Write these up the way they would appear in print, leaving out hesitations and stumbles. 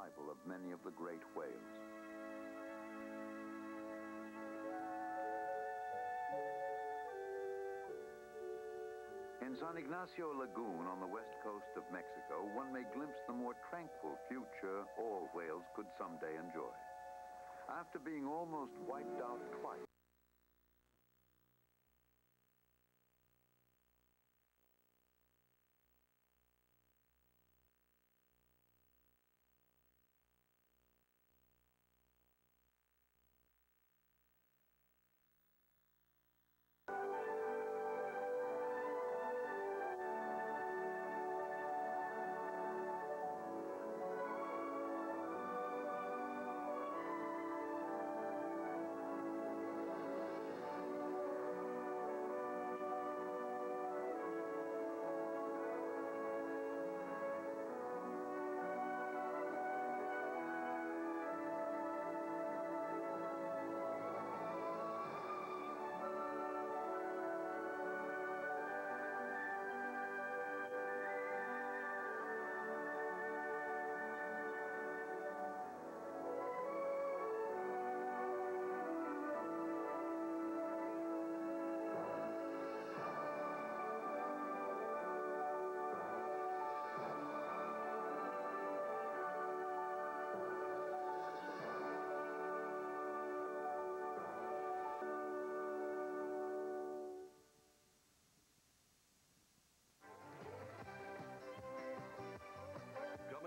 survival of many of the great whales. In San Ignacio Lagoon on the west coast of Mexico, one may glimpse the more tranquil future all whales could someday enjoy. After being almost wiped out twice,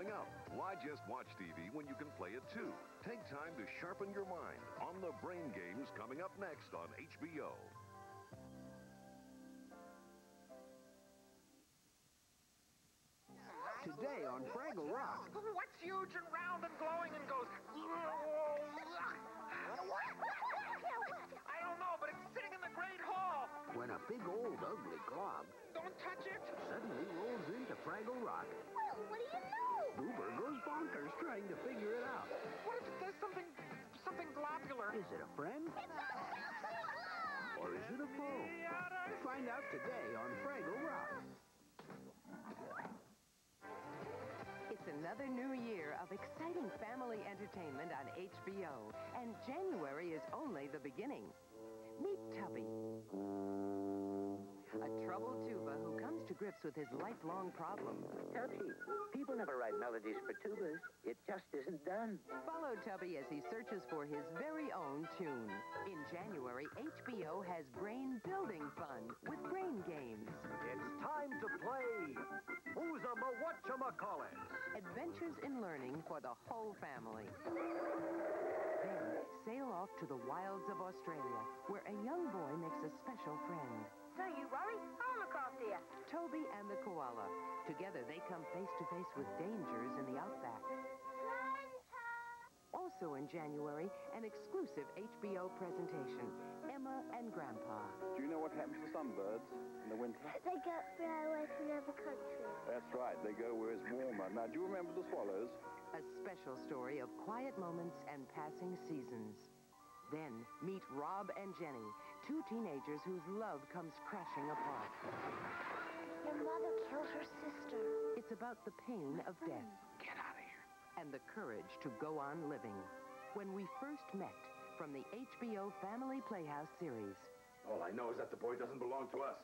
Coming up, why just watch TV when you can play it too? Take time to sharpen your mind on the Brain Games coming up next on HBO. Today on Fraggle Rock. What's huge and round and glowing and goes... I don't know, but it's sitting in the Great Hall. When a big old ugly glob Don't touch it. suddenly rolls into Fraggle Rock. Well, what do you know? Boober goes bonkers trying to figure it out. What if it does something globular? Is it a friend? Or is it a foe? Find out today on Fraggle Rock. It's another new year of exciting family entertainment on HBO, and January is only the beginning. Meet Tubby, a troubled tuba who comes to grips with his lifelong problem. Tubby, people never write melodies for tubas. It just isn't done. Follow Tubby as he searches for his very own tune. In January, HBO has brain-building fun with Brain Games. It's time to play Who's a Whatchamacallit? Adventures in learning for the whole family. Then, sail off to the wilds of Australia, where a young boy makes a special friend. Don't you worry. I'll look after you. Toby and the koala. Together, they come face to face with dangers in the outback. Also in January, an exclusive HBO presentation, Emma and Grandpa. Do you know what happens to some birds in the winter? They get fly away from every country. That's right, they go where it's warmer. Now, do you remember the swallows? A special story of quiet moments and passing seasons. Then, meet Rob and Jenny, two teenagers whose love comes crashing apart. Your mother killed her sister. It's about the pain of death. Get out of here. And the courage to go on living. When we first met, from the HBO Family Playhouse series. All I know is that the boy doesn't belong to us.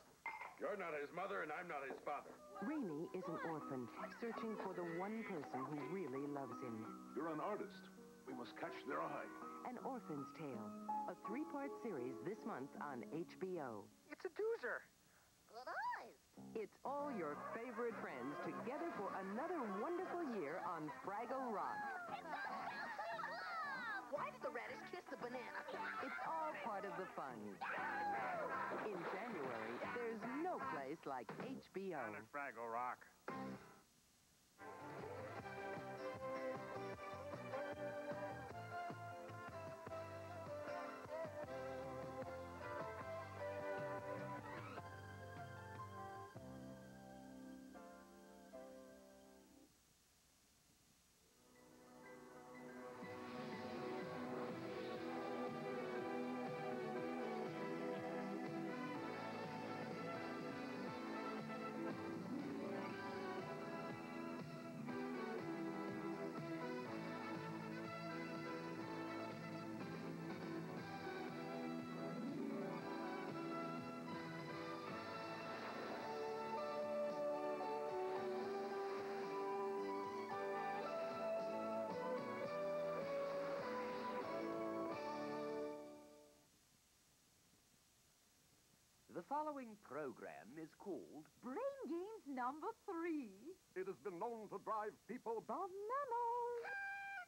You're not his mother, and I'm not his father. Raimi is an orphan, searching for the one person who really loves him. You're an artist. We must catch their eye. An Orphan's Tale, a 3-part series this month on HBO. It's a doozer. Good eyes. It's all your favorite friends together for another wonderful year on Fraggle Rock. Why did the radish kiss the banana? It's all part of the fun. In January, there's no place like HBO. Fraggle Rock. The following program is called Brain Games number 3. It has been known to drive people Bananas.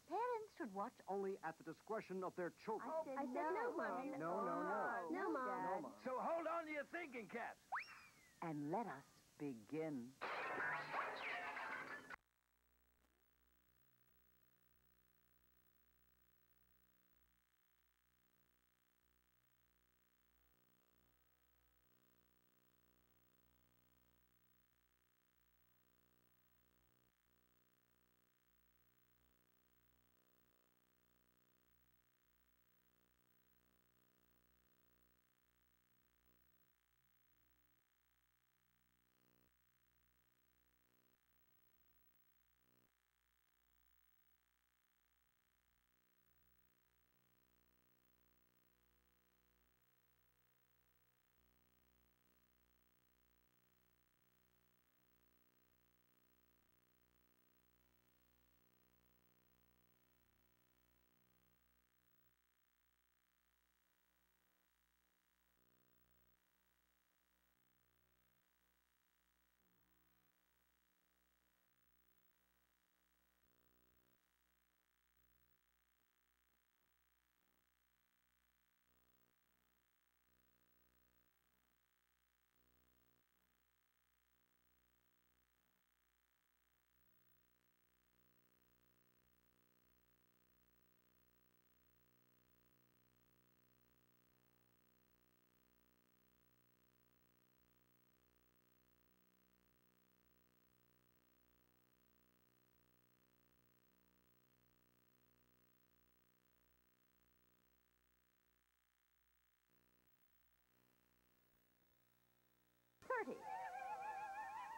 Parents should watch only at the discretion of their children. I said no, Mommy. No, no, no. No, Mom. No, Mom. So hold on to your thinking caps. And let us begin.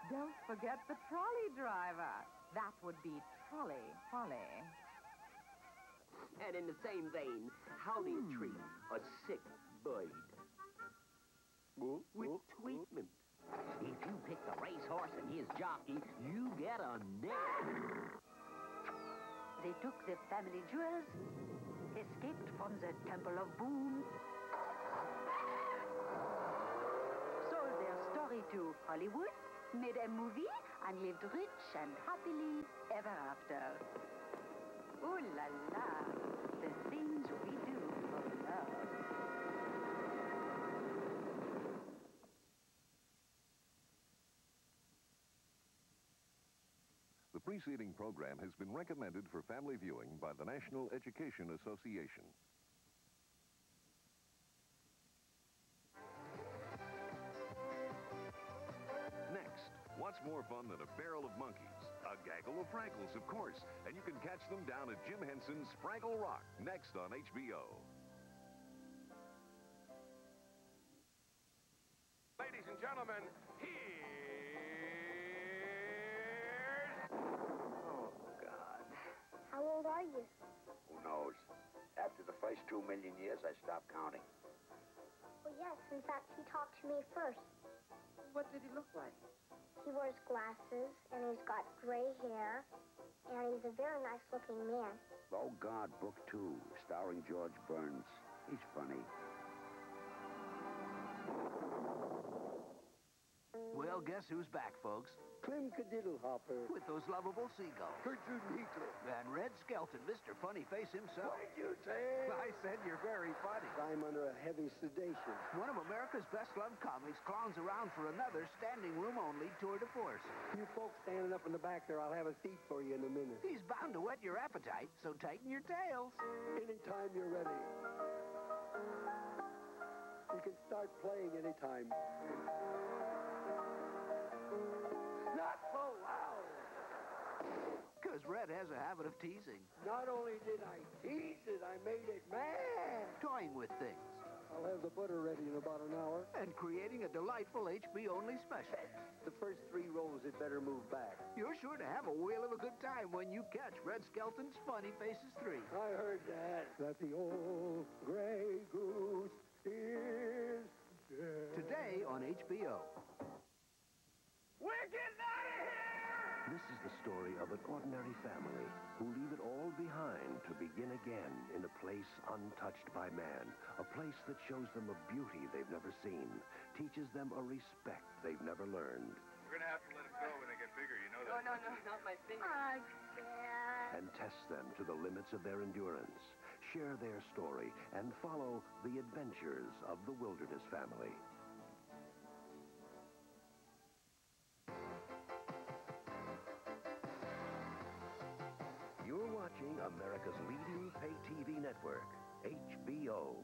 Don't forget the trolley driver. That would be Trolley Polly. And in the same vein, how do you treat a sick bird? With treatment. If you pick the racehorse and his jockey, you get a name. They took the family jewels, escaped from the Temple of Boom, sold their story to Hollywood, made a movie, and lived rich and happily ever after. Ooh la la, the things we do for love. The preceding program has been recommended for family viewing by the National Education Association. Next, what's more fun than a barrel of monkeys? A gaggle of Frankles, of course. And you can catch them down at Jim Henson's Fraggle Rock, next on HBO. Ladies and gentlemen, here's... Oh, God. How old are you? Who knows? After the first 2 million years, I stopped counting. Well, yes. In fact, he talked to me first. What did he look like? He wears glasses, and he's got gray hair, and he's a very nice-looking man. Oh, God, Book 2, starring George Burns. He's funny. Well, guess who's back, folks? Clem Cadiddlehopper. With those lovable seagulls. Gertrude Heathcliff. And Red Skelton, Mr. Funny Face himself. What'd you say? I said you're very funny. I'm under a heavy sedation. One of America's best-loved comics clowns around for another standing room only tour de force. You folks standing up in the back there, I'll have a seat for you in a minute. He's bound to whet your appetite, so tighten your tails. Anytime you're ready. You can start playing anytime. Not so loud! Because Red has a habit of teasing. Not only did I tease it, I made it mad! Toying with things. I'll have the butter ready in about an hour. And creating a delightful HB-only special. The first 3 rows had better move back. You're sure to have a whale of a good time when you catch Red Skelton's Funny Faces 3. I heard that. That the old gray goose is dead. Today on HBO. We're getting out of here! This is the story of an ordinary family who leave it all behind to begin again in a place untouched by man, a place that shows them a beauty they've never seen, teaches them a respect they've never learned. We're going to have to let them go when they get bigger, you know that? No, not my finger. And test them to the limits of their endurance. Share their story and follow the adventures of the Wilderness family. You're watching America's leading pay TV network, HBO.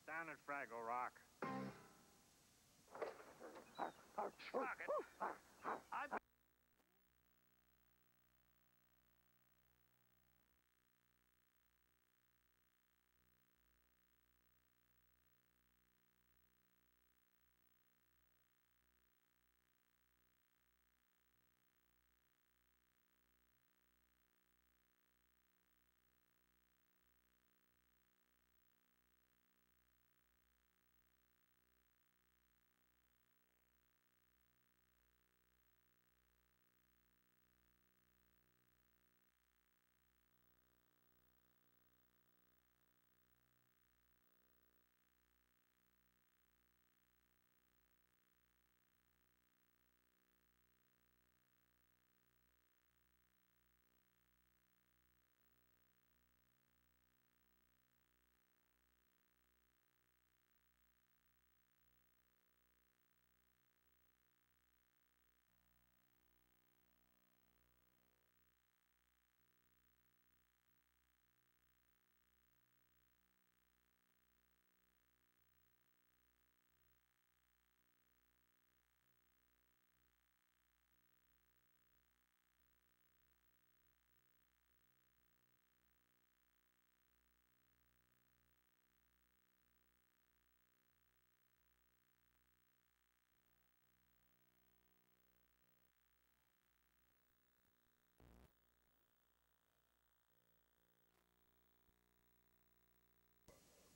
Down at Fraggle Rock. Sprocket.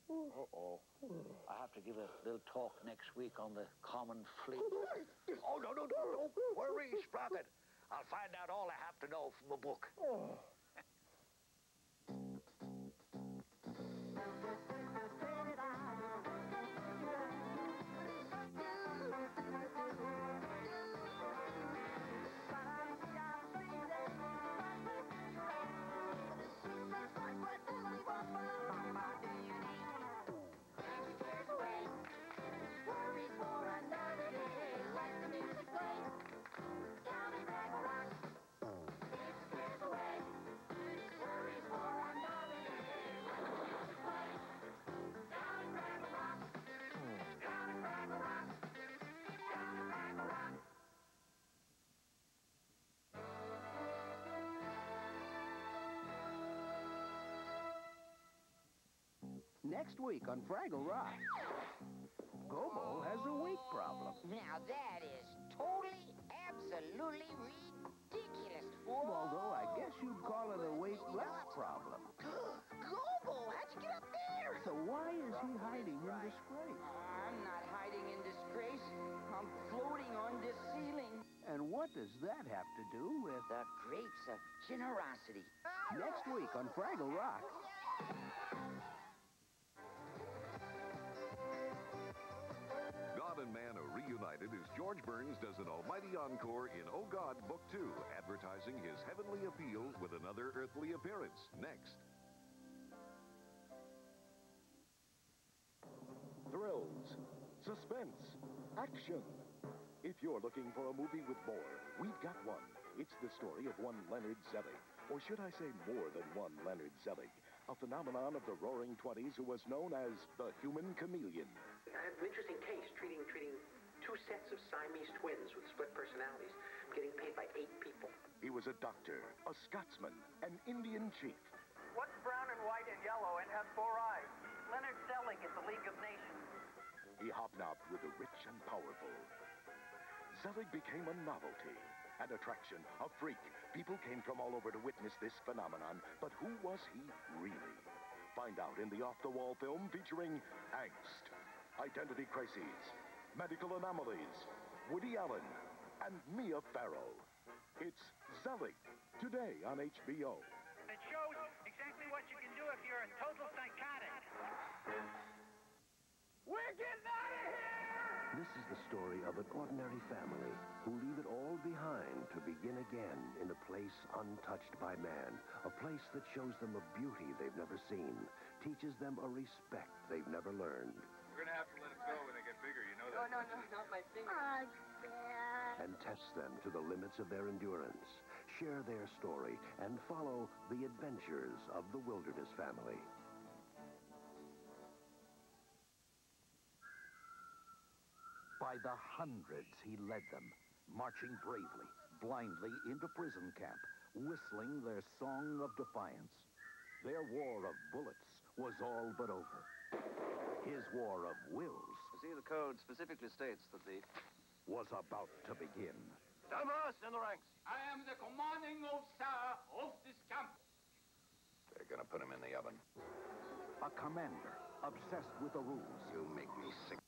Uh-oh. I have to give a little talk next week on the common fleet. Oh, no, don't worry, Sprocket. I'll find out all I have to know from a book. Next week on Fraggle Rock. Gobo has a weight problem. Now that is totally, absolutely ridiculous. Although I guess you'd call it a weight loss problem. Gobo, how'd you get up there? So why is he hiding in disgrace? I'm not hiding in disgrace. I'm floating on this ceiling. And what does that have to do with... The grapes of generosity. Next week on Fraggle Rock. God and Man are reunited as George Burns does an almighty encore in Oh God, Book 2, advertising his heavenly appeal with another earthly appearance. Next. Thrills, suspense, action. If you're looking for a movie with more, we've got one. It's the story of one Leonard Zelig, or should I say more than one Leonard Zelig, a phenomenon of the Roaring '20s who was known as the human chameleon. I have an interesting case treating two sets of Siamese twins with split personalities, getting paid by 8 people. He was a doctor, a Scotsman, an Indian chief. What's brown and white and yellow and has 4 eyes? Leonard Zelig at the League of Nations. He hobnobbed with the rich and powerful. Zelig became a novelty, an attraction, a freak. People came from all over to witness this phenomenon, but who was he really? Find out in the off-the-wall film featuring angst, identity crises, medical anomalies, Woody Allen, and Mia Farrow. It's Zelig, today on HBO. It shows exactly what you can do if you're a total psychotic. We're getting out of here! This is the story of an ordinary family who leave it all behind to begin again in a place untouched by man, a place that shows them a beauty they've never seen, teaches them a respect they've never learned. We're gonna have to let them go when they get bigger, you know that? No, not my finger. And test them to the limits of their endurance, share their story, and follow the adventures of the Wilderness family. By the hundreds, he led them, marching bravely, blindly into prison camp, whistling their song of defiance. Their war of bullets was all but over. His war of wills... You see, the code specifically states that the... was about to begin. Davos in the ranks. I am the commanding officer of this camp. They're gonna put him in the oven. A commander, obsessed with the rules. You make me sick.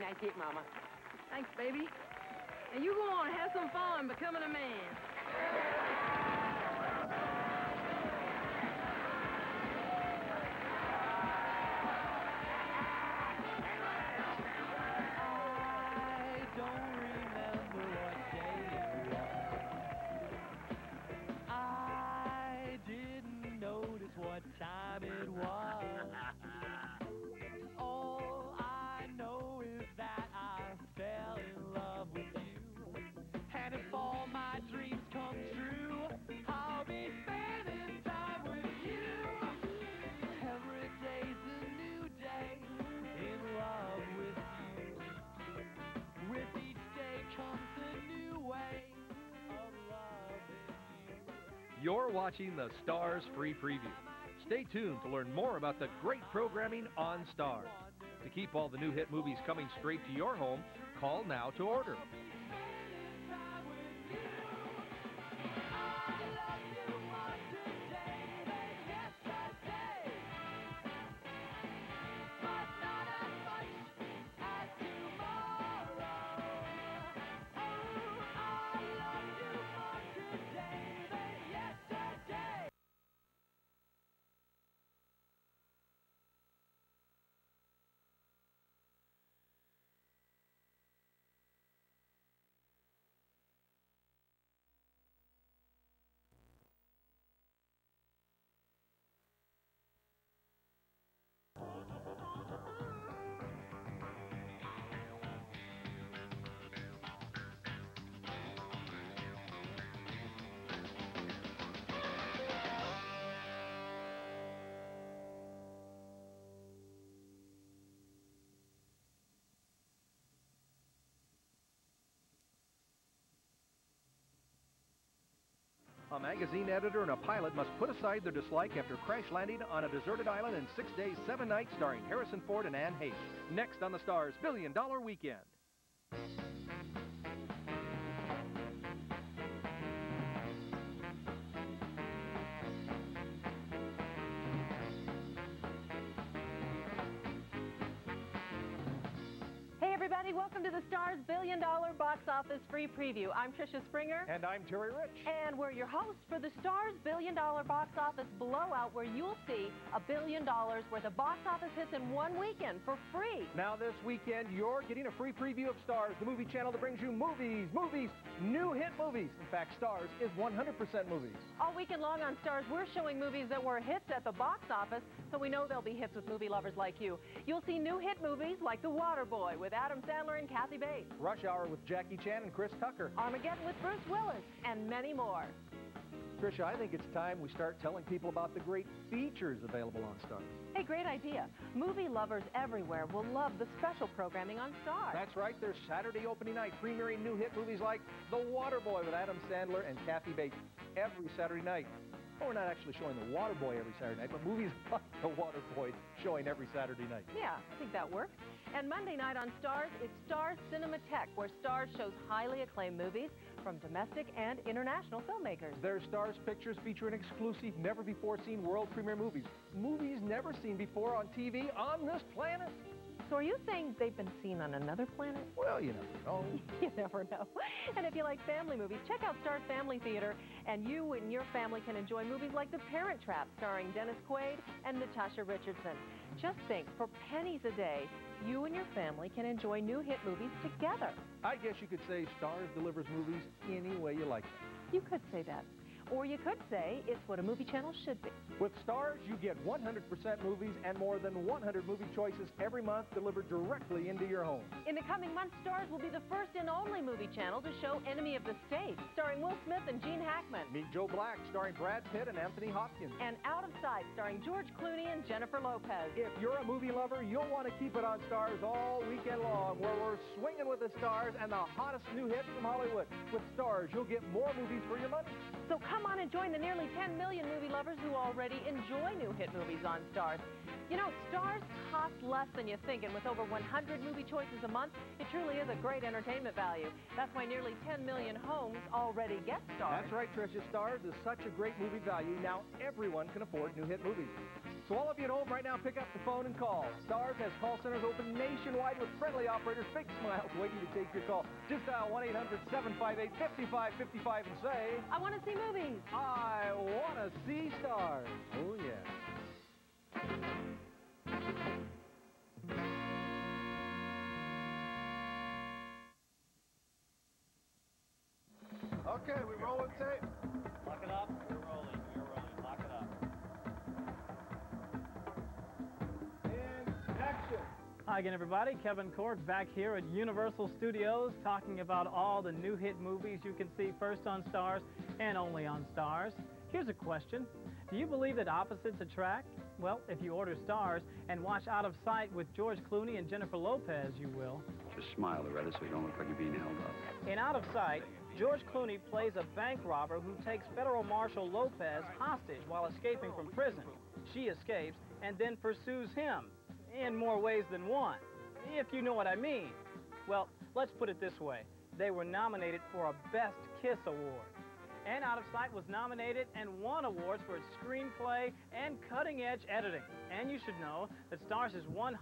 That's it, Mama. Thanks, baby. And you go on and have some fun becoming a man. Time it was. All I know is that I fell in love with you. And if all my dreams come true, I'll be spending time with you. Every day's a new day in love with you. With each day comes a new way of loving you. You're watching the Stars Free Preview. Stay tuned to learn more about the great programming on Stars. To keep all the new hit movies coming straight to your home, call now to order. A magazine editor and a pilot must put aside their dislike after crash landing on a deserted island in 6 days, 7 nights, starring Harrison Ford and Anne Heche. Next on the Stars $1 Billion Weekend. Everybody, welcome to the Stars $1 Billion Box Office Free Preview. I'm Tricia Springer. And I'm Terry Rich. And we're your hosts for the Stars $1 Billion Box Office Blowout, where you'll see $1 billion worth of box office hits in one weekend for free. Now this weekend, you're getting a free preview of Stars, the movie channel that brings you movies, new hit movies. In fact, Stars is 100% movies. All weekend long on Stars, we're showing movies that were hits at the box office, so we know they'll be hits with movie lovers like you. You'll see new hit movies like The Waterboy with Adam Sandler and Kathy Bates. Rush Hour with Jackie Chan and Chris Tucker. Armageddon with Bruce Willis, and many more. Tricia, I think it's time we start telling people about the great features available on Stars. Hey, great idea. Movie lovers everywhere will love the special programming on Stars. That's right. There's Saturday opening night premiering new hit movies like The Waterboy with Adam Sandler and Kathy Bates every Saturday night. Well, we're not actually showing The Waterboy every Saturday night, but movies like The Waterboy showing every Saturday night. Yeah, I think that works. And Monday night on Stars, it's Stars Cinematheque, where Stars shows highly acclaimed movies from domestic and international filmmakers. There's Stars Pictures featuring exclusive, never-before-seen world premiere movies. Movies never seen before on TV on this planet. So are you saying they've been seen on another planet? Well, you never know. You never know. And if you like family movies, check out Stars Family Theater, and you and your family can enjoy movies like The Parent Trap, starring Dennis Quaid and Natasha Richardson. Just think, for pennies a day, you and your family can enjoy new hit movies together. I guess you could say Stars delivers movies any way you like them. You could say that. Or you could say it's what a movie channel should be. With Stars, you get 100% movies and more than 100 movie choices every month delivered directly into your home. In the coming months, Stars will be the first and only movie channel to show Enemy of the State, starring Will Smith and Gene Hackman. Meet Joe Black, starring Brad Pitt and Anthony Hopkins. And Out of Sight, starring George Clooney and Jennifer Lopez. If you're a movie lover, you'll want to keep it on Stars all weekend long, where we're swinging with the stars and the hottest new hits from Hollywood. With Stars, you'll get more movies for your money. So come on and join the nearly 10 million movie lovers who already enjoy new hit movies on Stars. You know, Stars cost less than you think, and with over 100 movie choices a month, it truly is a great entertainment value. That's why nearly 10 million homes already get Stars. That's right, Tricia. Stars is such a great movie value. Now everyone can afford new hit movies. So all of you at home right now, pick up the phone and call. Stars has call centers open nationwide with friendly operators, big smiles waiting to take your call. Just dial 1-800-758-5555 and say, I want to see movies. I want to see stars. Oh, yeah. Okay, we rolling tape. Lock it up. We're rolling. We're rolling. Lock it up. And action. Hi again, everybody. Kevin Cork back here at Universal Studios talking about all the new hit movies you can see first on Stars and only on Stars. Here's a question. Do you believe that opposites attract? Well, if you order Stars and watch Out of Sight with George Clooney and Jennifer Lopez, you will. Just smile, Loretta, so you don't look like you're being held up. In Out of Sight, George Clooney plays a bank robber who takes Federal Marshal Lopez hostage while escaping from prison. She escapes and then pursues him, in more ways than one, if you know what I mean. Well, let's put it this way. They were nominated for a Best Kiss Award. And Out of Sight was nominated and won awards for its screenplay and cutting-edge editing. And you should know that Stars is 100%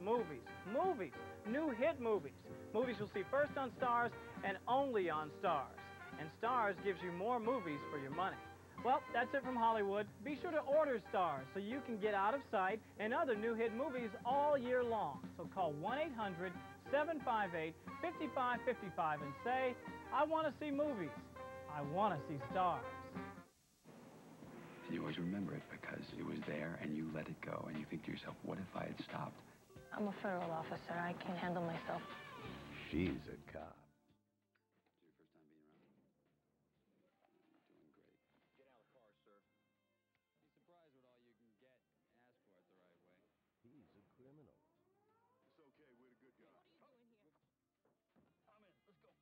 movies. Movies. New hit movies. Movies you'll see first on Stars and only on Stars. And Stars gives you more movies for your money. Well, that's it from Hollywood. Be sure to order Stars so you can get Out of Sight and other new hit movies all year long. So call 1-800-758-5555 and say, I want to see movies. I want to see Stars. You always remember it because it was there and you let it go and you think to yourself, what if I had stopped? I'm a federal officer. I can't handle myself. She's a cop. Get out of the car, sir. Be surprised what all you can get. Ask for it the right way. He's a criminal. It's okay, we're the good guys. What are you doing here? I'm in. Let's go.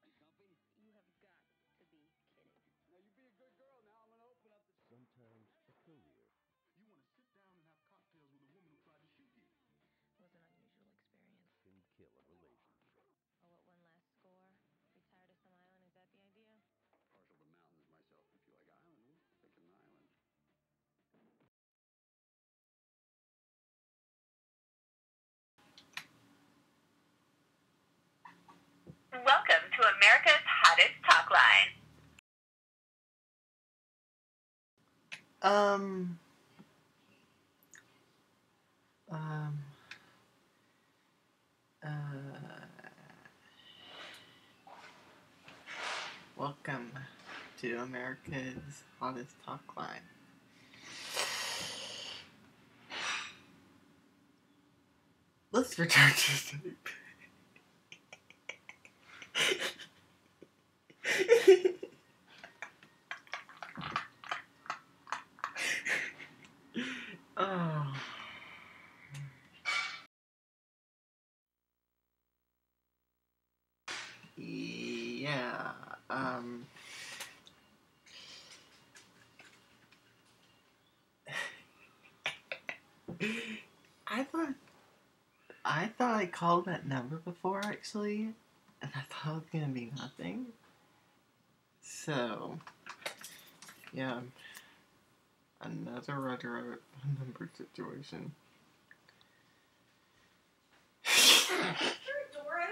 You comfy? You have got to be kidding. Now you be a good girl. Now I'm going to open up the... Sometimes a career. You want to sit down and have cocktails with a woman who tried to shoot you. It was an unusual experience. Can kill a relationship. Oh, what, one last score? Retire to some island, is that the idea? Partial to mountains myself. If you like island, pick an island. Welcome to America's hottest talk line. Welcome to America's hottest talk line. Let's return to tape. Oh. Yeah, I thought I called that number before, actually, and I thought it was gonna be nothing. So, yeah, another runner-up number situation. Is your door open?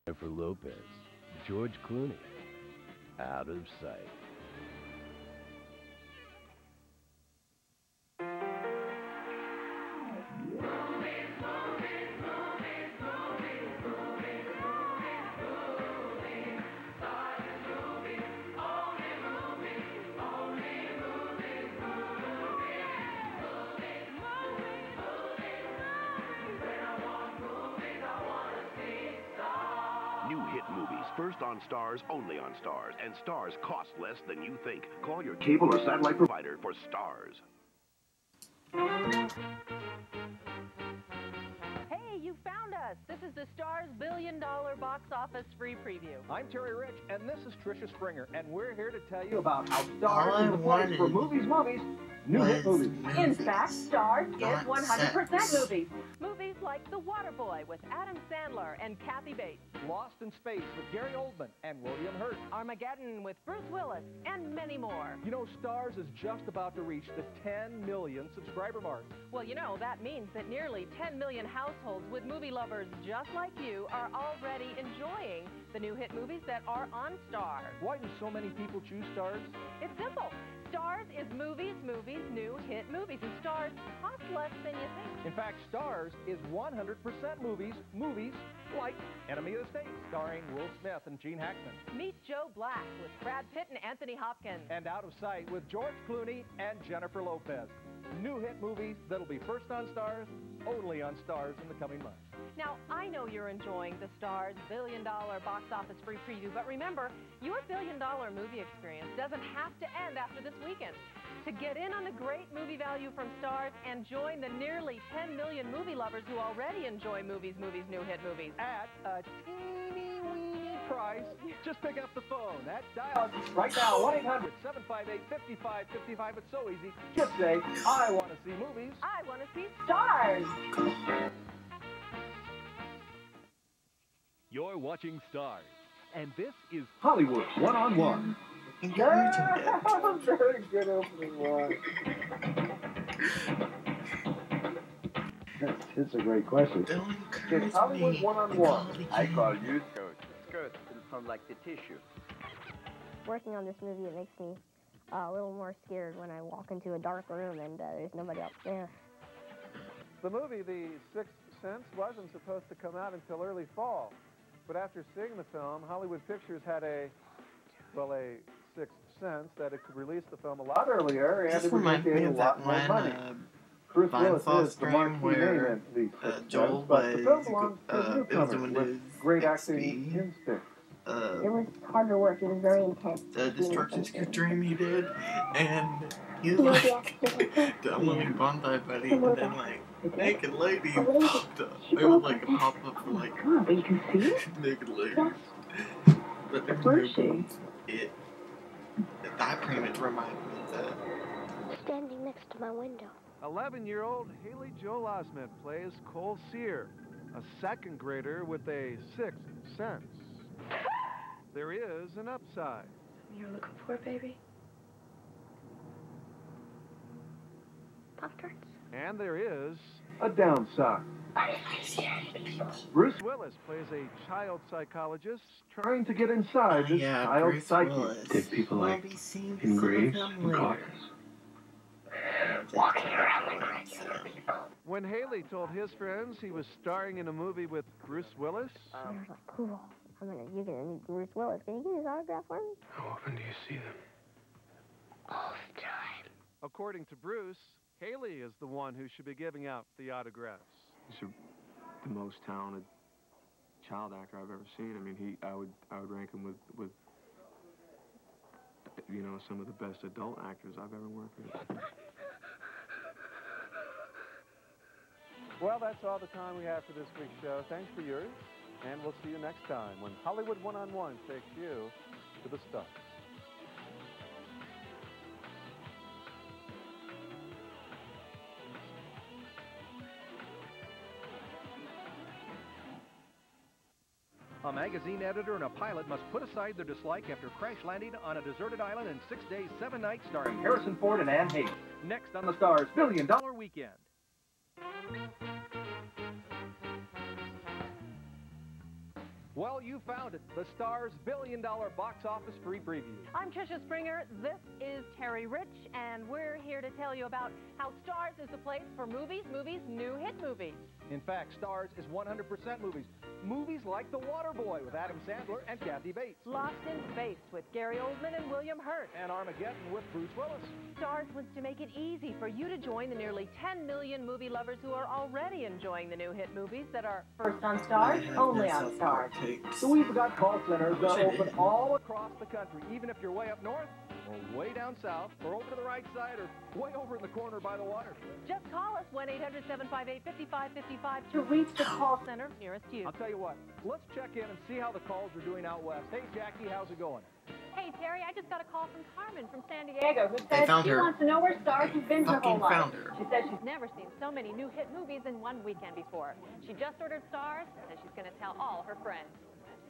Jennifer Lopez, George Clooney, Out of Sight. New hit movies, first on Stars, only on Stars. And Stars cost less than you think. Call your cable or satellite provider for Stars. Hey, you found Yes, this is the Star's billion-dollar box office free preview. I'm Terry Rich, and this is Tricia Springer, and we're here to tell you about how All I Starz is the place for wanted movies, new hit movies. In fact, Starz is Not 100% sex. movies. Movies like The Waterboy with Adam Sandler and Kathy Bates. Lost in Space with Gary Oldman and William Hurt. Armageddon with Bruce Willis, and many more. You know, Starz is just about to reach the 10 million subscriber mark. Well, you know, that means that nearly 10 million households with movie lovers just like you are already enjoying the new hit movies that are on Starz. Why do so many people choose Starz? It's simple. Starz is movies, new hit movies, and Starz cost less than you think. In fact, Starz is 100% movies like Enemy of the State, starring Will Smith and Gene Hackman. Meet Joe Black with Brad Pitt and Anthony Hopkins. And Out of Sight with George Clooney and Jennifer Lopez. New hit movies that'll be first on Starz, only on Starz in the coming months. Now, I know you're enjoying the Starz billion-dollar box office free preview, but remember, your billion-dollar movie experience doesn't have to end after this weekend. To get in on the great movie value from Starz and join the nearly 10 million movie lovers who already enjoy movies, new hit movies. At a teeny-weeny price, just pick up the phone. That dial right now, 1-800-758-5555. It's so easy. Just say, I want to see movies. I want to see Starz. You're watching Starz, and this is Hollywood One-on-One. Very good opening line. It's a great question. It's Hollywood One-on-One. I call you Coach. Skirt from like the tissue. Working on this movie, it makes me a little more scared when I walk into a dark room and there's nobody else there. The movie, The Sixth Sense, wasn't supposed to come out until early fall. But after seeing the film, Hollywood Pictures had a sixth sense that it could release the film a lot earlier and it would make a lot more money. Bruce Willis is the marquee name in The Sixth Sense, but the film belongs to newcomers with great acting instinct. It was harder work. It was very intense. The destruction dream he did, and he was like downloading Bondi Buddy, and then like naked lady popped up. It was like a pop up for like naked ladies. But there was no bones. That pretty much reminded me of that. Standing next to my window. 11-year-old Haley Joel Osment plays Cole Sear, a second grader with a sixth sense. There is an upside. You're looking for it, baby? Pop-Tarts? And there is A downside. Bruce Willis plays a child psychologist Trying to get inside this child's Bruce psyche. Willis. Did people We'll like be seeing in some graves of them and later. coffins? Walking around like regular. When Haley told his friends he was starring in a movie with Bruce Willis, They're like, cool. You're gonna meet Bruce Willis. Can you get his autograph for me? How often do you see them? All the time. according to Bruce, Haley is the one who should be giving out the autographs. He's the most talented child actor I've ever seen. I mean, I would rank him with you know, some of the best adult actors I've ever worked with. Well, that's all the time we have for this week's show. Thanks for yours, and we'll see you next time when Hollywood One-on-One takes you to the stars. A magazine editor and a pilot must put aside their dislike after crash landing on a deserted island in 6 days, 7 nights, starring Harrison Ford and Anne Hayes. Next on the Star's $1 Billion Weekend. Well, you found it. The Star's $1 Billion box office free preview. I'm Tricia Springer. This is Terry Rich, and we're here to tell you about how Starz is the place for movies, new hit movies. In fact, Starz is 100% movies. Movies like The Waterboy with Adam Sandler and Kathy Bates. Lost in Space with Gary Oldman and William Hurt. And Armageddon with Bruce Willis. Starz wants to make it easy for you to join the nearly 10 million movie lovers who are already enjoying the new hit movies that are first on Starz, only on Starz. So we've got call centers that open all across the country, even if you're way up north or way down south, or over to the right side, or way over in the corner by the water. Just call us 1-800-758-5555 to reach the call center nearest you. I'll tell you what, let's check in and see how the calls are doing out west. Hey, Jackie, how's it going? Hey, Terry, I just got a call from Carmen from San Diego who They says found she her. wants to know where Stars has been her whole Fucking life. found her. She says she's never seen so many new hit movies in one weekend before. She just ordered Stars and says she's going to tell all her friends.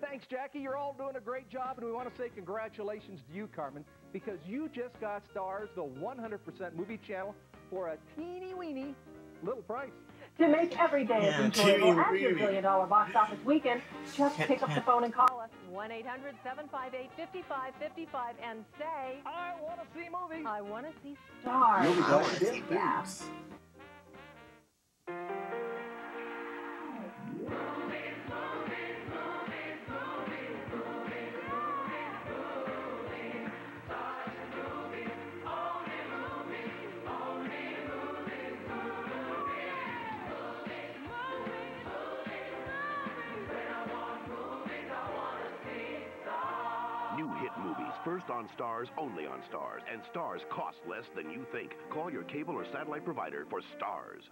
Thanks, Jackie. You're all doing a great job, and we want to say congratulations to you, Carmen, because you just got Stars, the 100% movie channel, for a teeny-weeny little price. To make every day as enjoyable as your $1 billion box office weekend, just pick up the phone and call us. 1-800-758-5555 and say, I want to see movies. I want to see Stars. I want to see boobs. New hit movies, first on Stars, only on Stars. And Stars cost less than you think. Call your cable or satellite provider for Stars.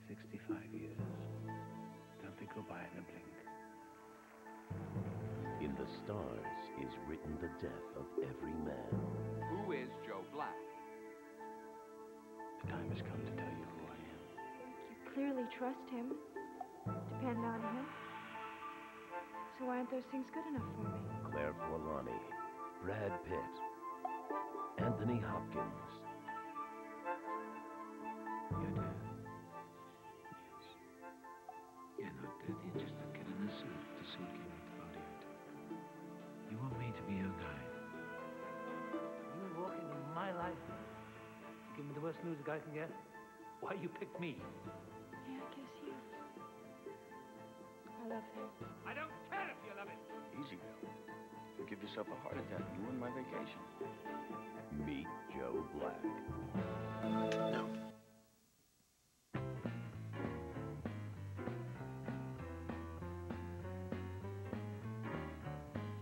65 years. Don't they go by in a blink? In the stars is written the death of every man. Who is Joe Black? The time has come to tell you who I am. You clearly trust him. Depend on him. So why aren't those things good enough for me? Claire Forlani, Brad Pitt, Anthony Hopkins. You're dead. Yes. You're not dead. You're just a kid in a suit. The suit gave me the body I took. You want me to be your guide? You walk into my life to give me the worst news a guy can get? Why you picked me? Yeah, I guess you. I love him. I don't care if you love him. Easy, Bill. You'll give yourself a heart attack. You ruined my vacation. Meet Joe Black. No.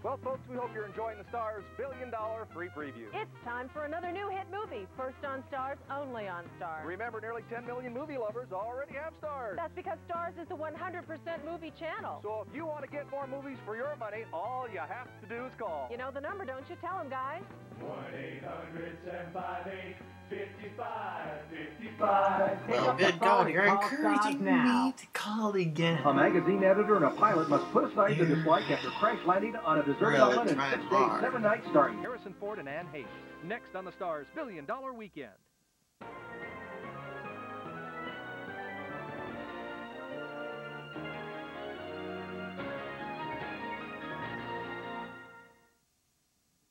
Well, folks, we hope you're enjoying the Stars $1 billion free preview. It's time for another new hit movie. First on Stars, only on Stars. Remember, nearly 10 million movie lovers already have Stars. That's because Stars is the 100% movie channel. So if you want to get more movies for your money, all you have to do is call. You know the number, don't you? Tell them, guys. 1-800-758-5555. Well, good God, you're encouraging me to call again. A magazine editor and a pilot must put aside the dislike after crash landing on a deserted Really island in trying 6 days, hard. 7 nights starring Harrison Ford and Anne Heche. Next on the Stars $1 billion weekend.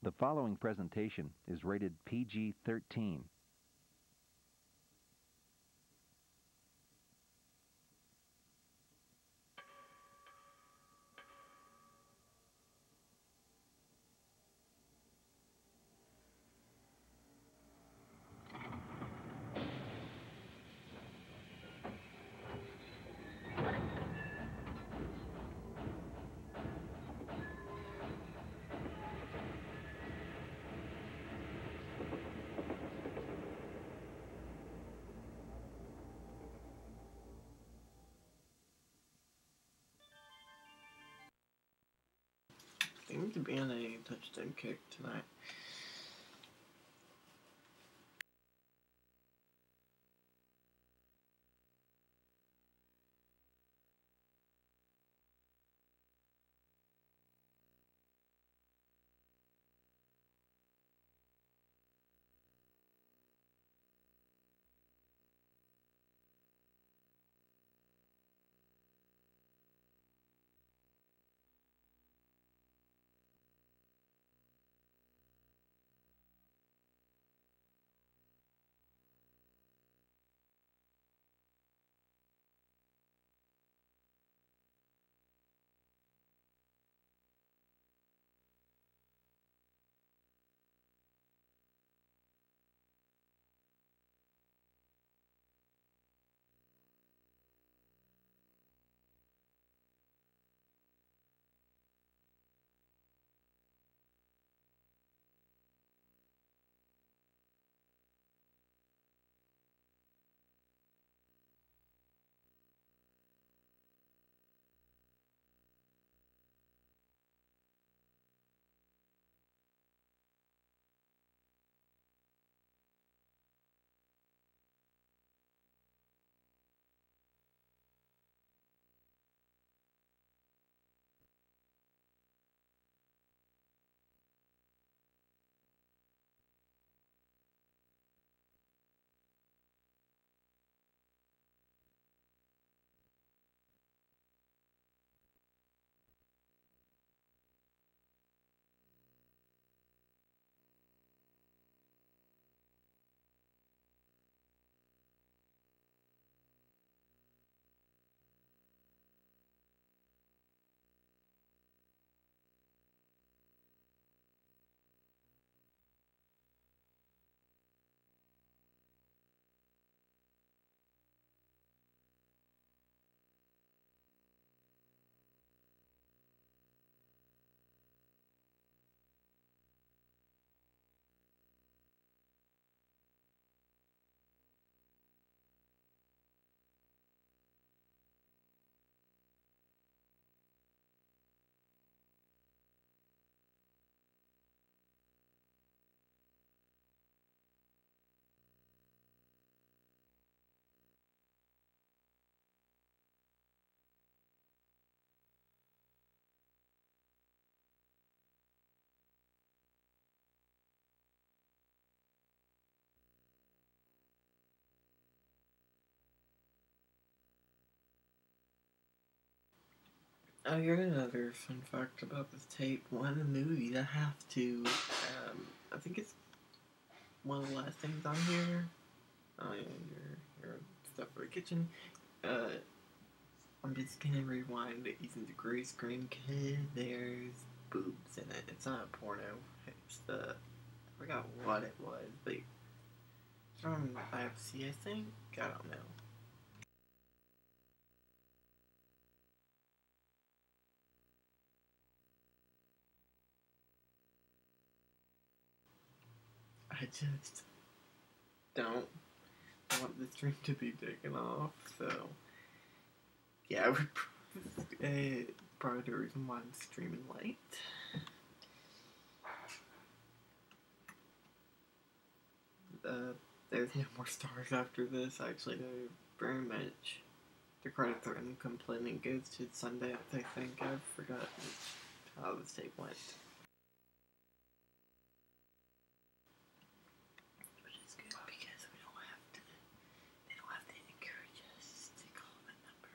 The following presentation is rated PG-13. They need to be on a touchdown kick tonight. Oh, here's another fun fact about this tape. One of the movies I have to, I think it's one of the last things on here. Oh yeah, your stuff for the kitchen. I'm just gonna rewind it using the gray screen because there's boobs in it. It's not a porno. It's I forgot what it was, but it's from IFC, I think? I don't know. I just don't want the stream to be taken off, so yeah, we're probably the reason why I'm streaming late. There's no more stars after this. Actually, they're very much. The credits are incomplete and goes to Sundance, I think. I forgot how this tape went. Which is good because they don't have to encourage us to call the number.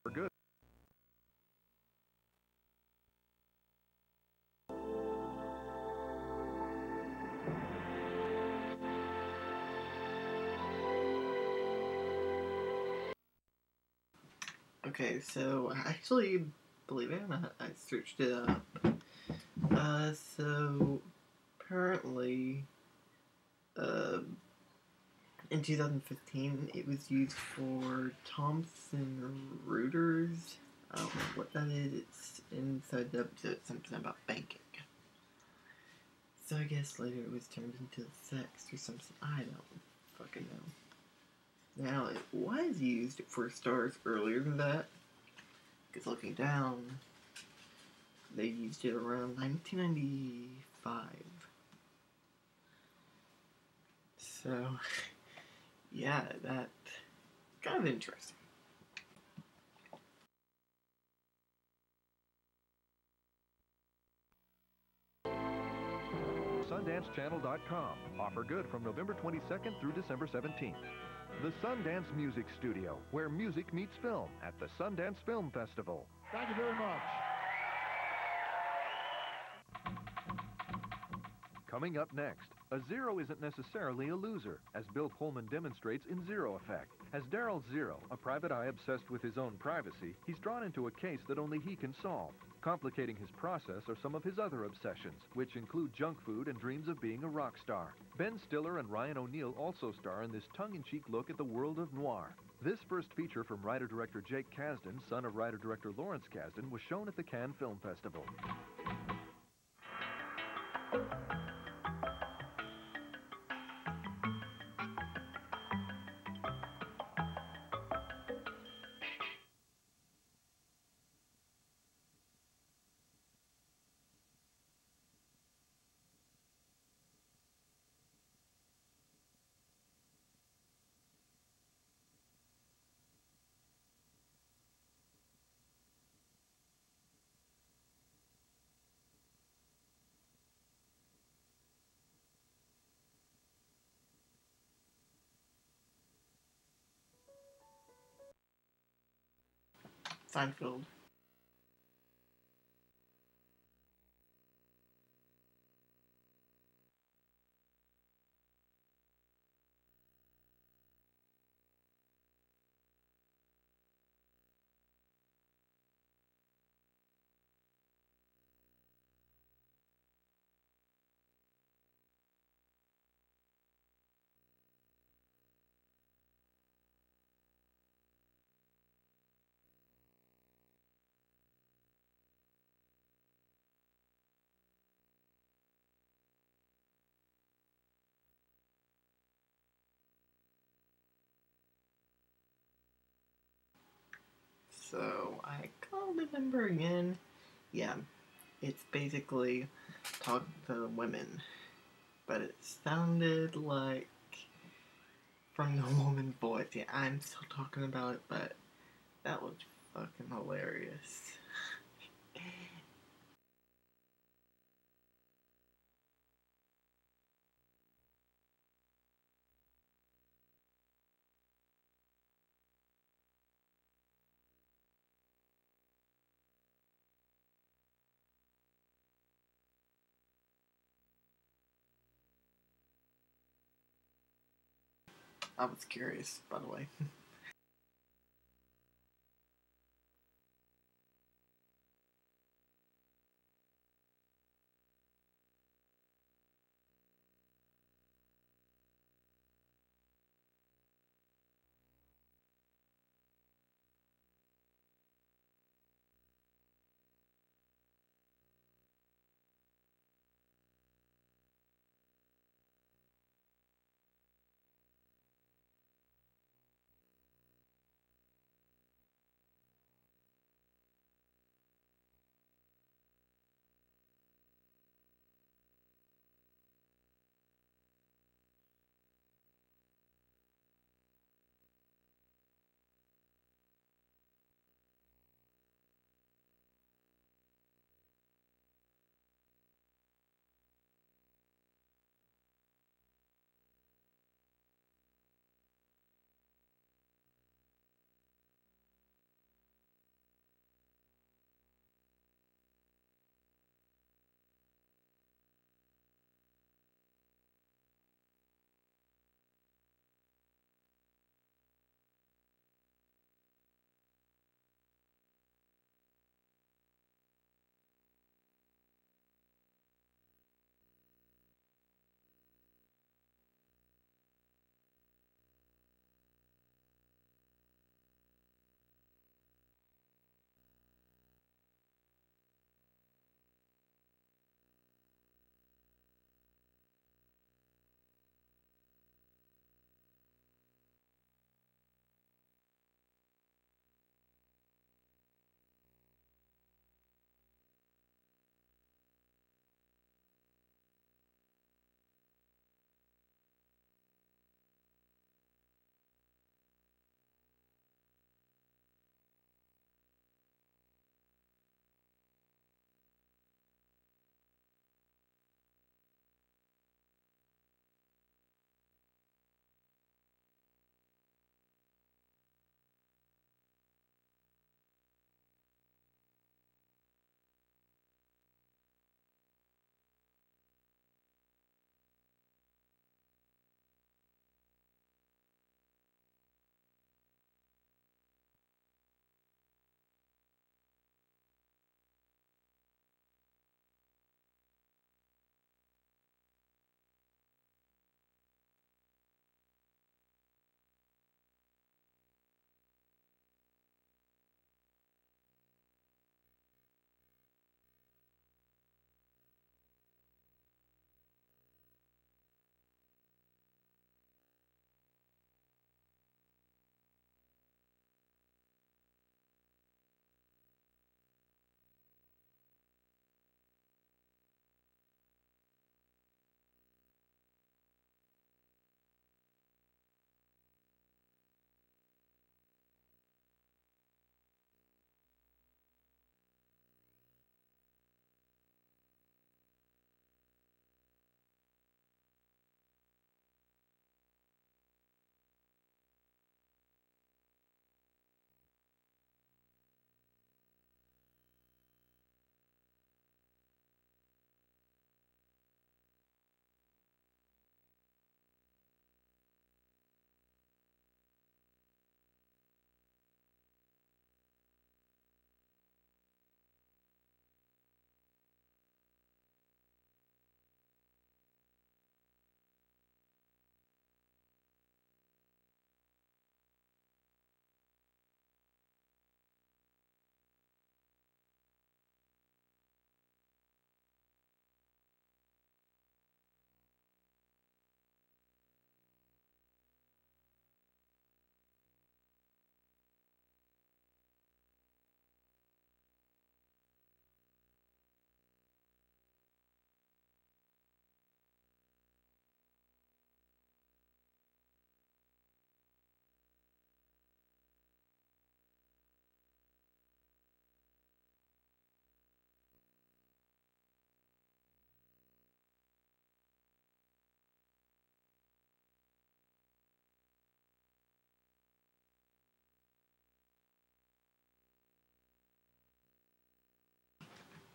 For good. Okay, so actually, believe it or not, I searched it up. So apparently, in 2015, it was used for Thomson Reuters. I don't know what that is. It's inside the episode, something about banking. So I guess later it was turned into sex or something. I don't fucking know. Now, it was used for stars earlier than that. Because looking down, they used it around 1995. So, yeah, that's kind of interesting. SundanceChannel.com. Offer good from November 22nd through December 17th. The Sundance Music Studio, where music meets film at the Sundance Film Festival. Thank you very much. Coming up next, A zero isn't necessarily a loser, as Bill Pullman demonstrates in Zero Effect. As Daryl Zero, a private eye obsessed with his own privacy, he's drawn into a case that only he can solve. Complicating his process are some of his other obsessions, which include junk food and dreams of being a rock star. Ben Stiller and Ryan O'Neal also star in this tongue-in-cheek look at the world of noir. This first feature from writer-director Jake Kasdan, son of writer-director Lawrence Kasdan, was shown at the Cannes Film Festival. Seinfeld. So, I can't remember again. Yeah, it's basically talking to women. But it sounded like from the woman's voice. Yeah, I'm still talking about it, but that was fucking hilarious. I was curious, by the way.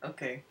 Okay.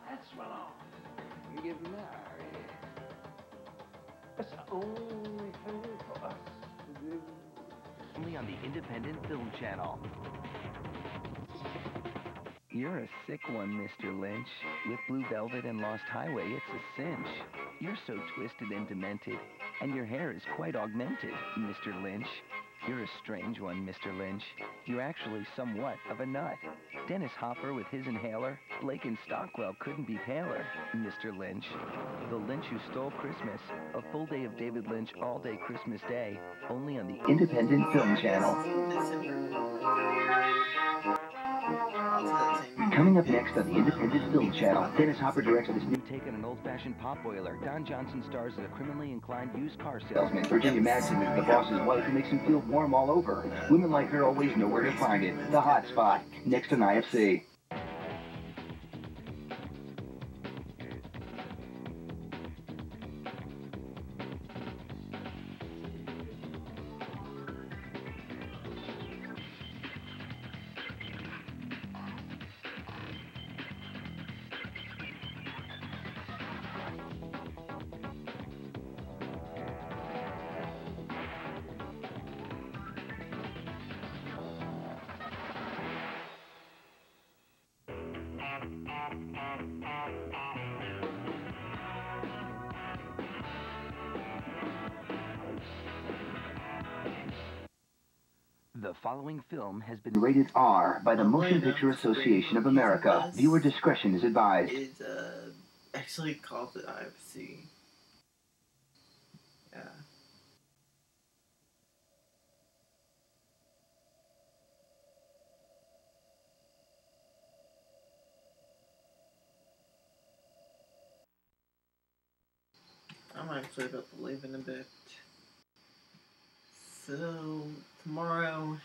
That's well on. You get married. That's the only thing for us to do. Only on the Independent Film Channel. You're a sick one, Mr. Lynch. With Blue Velvet and Lost Highway, it's a cinch. You're so twisted and demented, and your hair is quite augmented, Mr. Lynch. You're a strange one, Mr. Lynch. You're actually somewhat of a nut. Dennis Hopper with his inhaler, Blake and Stockwell couldn't be paler, Mr. Lynch. The Lynch Who Stole Christmas, a full day of David Lynch all day Christmas Day, only on the Independent Film Channel. Coming up next on the Independent Film Channel, Dennis Hopper directs this new take on an old-fashioned pot boiler. Don Johnson stars as a criminally inclined used car salesman. Virginia Madsen is the boss's wife who makes him feel warm all over. Women like her always know where to find it. The Hot Spot, next on IFC. The following film has been rated R by the Motion Picture Association of America. Viewer discretion is advised. Is actually called the IFC. Yeah. I'm actually about to leave in a bit. So, tomorrow,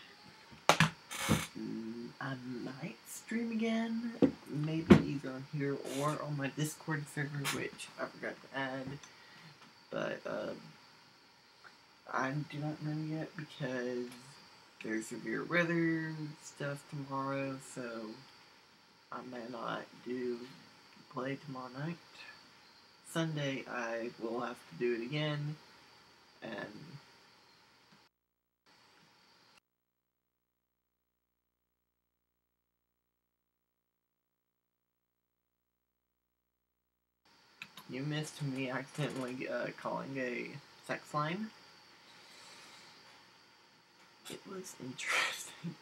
I might stream again. Maybe either on here or on my Discord server, which I forgot to add. But, I do not know yet because there's severe weather stuff tomorrow, so I may not play tomorrow night. Sunday, I will have to do it again, and you missed me accidentally calling a sex line. It was interesting.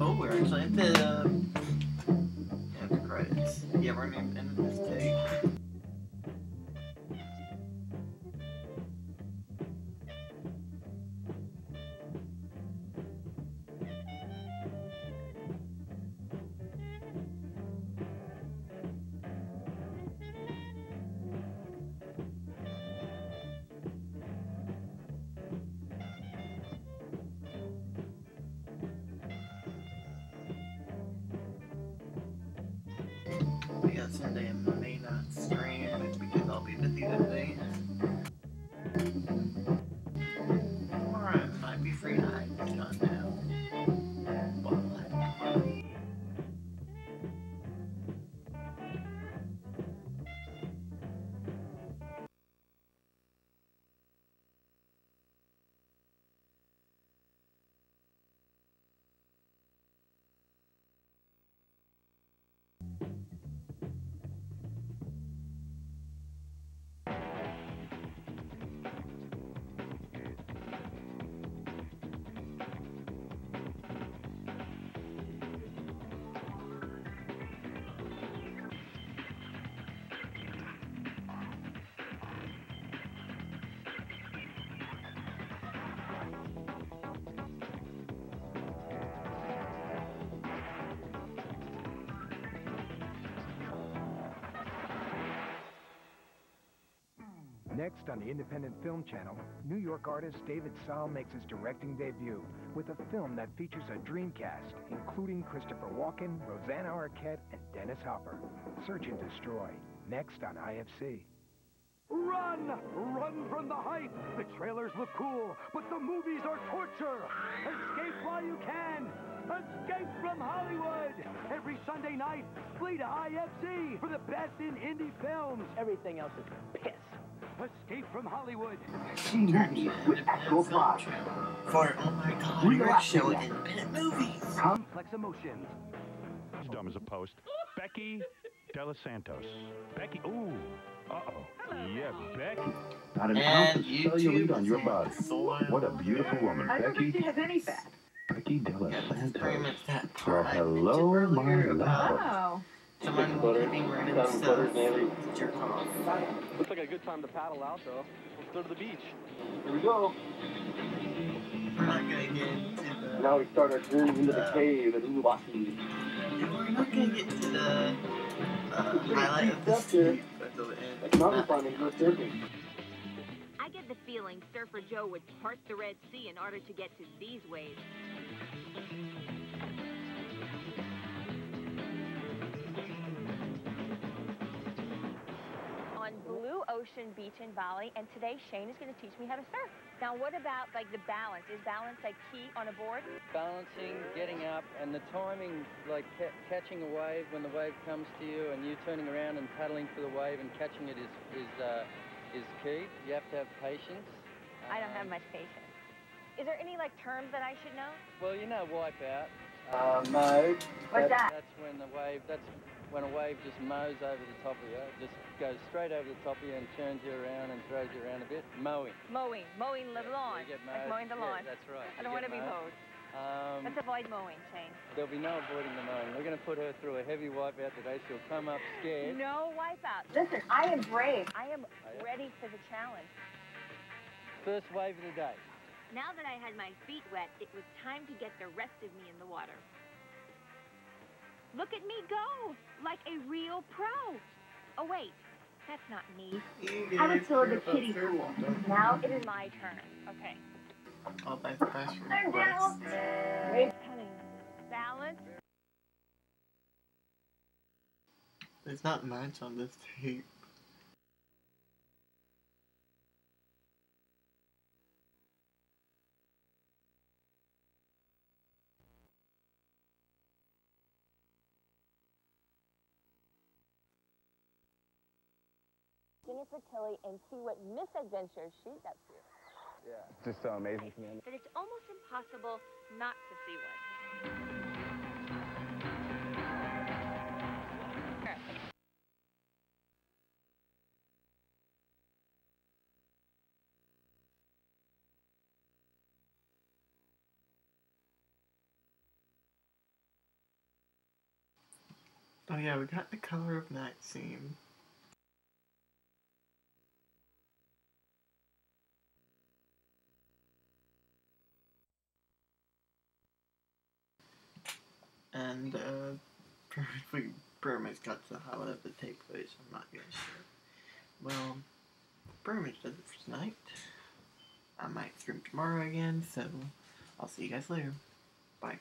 Oh, we're actually at the credits. Yeah, we're named end of this take. that Sunday I may not stream because I'll be busy that day. Or I might be free, I don't know. But I'll have to find. Next on the Independent Film Channel, New York artist David Saul makes his directing debut with a film that features a dream cast, including Christopher Walken, Rosanna Arquette, and Dennis Hopper. Search and Destroy, next on IFC. Run! Run from the hype! The trailers look cool, but the movies are torture! Escape while you can! Escape from Hollywood! Every Sunday night, flee to IFC for the best in indie films! Everything else is piss! Escape from Hollywood! For, oh my god, you're showing independent movies! Complex emotions. As dumb as a post. Becky De Los Santos. Becky, ooh. Uh-oh. Yeah, Becky. Not an ounce of cellulite on your body. What a beautiful woman, I don't Becky. think she has any fat. Becky De Los Santos. Well, hello, my love. Wow. Someone keeping random stuff to jerk off. Looks like a good time to paddle out, though. Let's go to the beach. Here we go. We're not gonna get into the... Now we start our journey into the cave at Uluwatu. We're not gonna get to the highlight of this tape until the end. That's mountain climbing, no surfing. I get the feeling Surfer Joe would part the Red Sea in order to get to these waves. On Blue Ocean Beach in Bali, and today Shane is going to teach me how to surf. Now, what about, like, the balance? Is balance, like, key on a board? Balancing, getting up, and the timing, like catching a wave when the wave comes to you, and you turning around and paddling for the wave and catching it is key. You have to have patience. I don't have much patience. Is there any, like, terms that I should know? Well, you know wipeout. No. What's that? That's when when a wave just mows over the top of you, just goes straight over the top of you and turns you around and throws you around a bit. Mowing. Mowing the lawn. You get mowed. Like mowing the lawn. Yeah, that's right. I don't want to be mowed. Let's avoid mowing, Shane. There'll be no avoiding the mowing. We're going to put her through a heavy wipeout today. She'll come up scared. No wipeout. Listen, I am brave. I am ready for the challenge. First wave of the day. Now that I had my feet wet, it was time to get the rest of me in the water. Look at me go, like a real pro. Oh, wait, that's not me. I was still in the kiddie pool. Now it is my turn. Okay. All by special request. Wait, balance. There's not much on this tape. Jennifer Tilly and see what misadventures she's up to. Yeah. It's just so amazing to me. That it's almost impossible not to see one. Oh yeah, we got the color of night scene. And, pretty much got to the highlight of the tape footage, I'm not really sure. Well, pretty much does it for tonight. I might stream tomorrow again, so I'll see you guys later. Bye.